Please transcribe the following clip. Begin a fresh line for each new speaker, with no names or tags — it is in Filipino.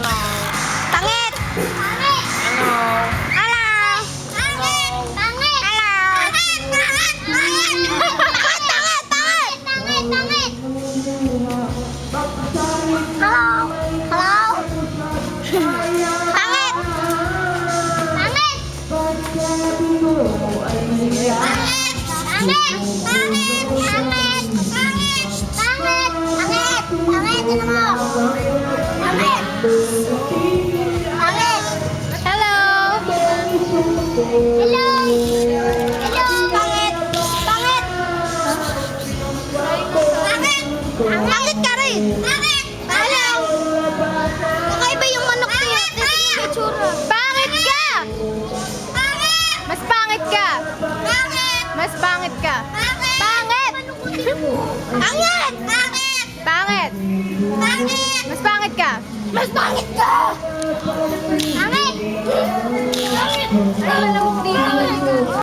Pangit! Pangit! Hello! Hello! Pangit! Pangit! Hello! Pangit! Pangit! Pangit! Pangit! Pangit! Pangit! Pangit! Hello! Hello! Pangit! Pangit! Pangit! Pangit! Pangit! Pangit! Pangit! Pangit! Pangit! Ano mo? Pangit! Pangit! Hello! Hello! Hello! Pangit! Pangit! Pangit! Pangit ka rin! Pangit! Hello! Kakaiba yung manok niya. Pangit ka! Pangit! Mas pangit ka! Pangit! Mas pangit ka! Pangit! Pangit! Pangit! Pangit! Pangit! Mas pangit ka! Mas pangit ka! Pangit! Pangit!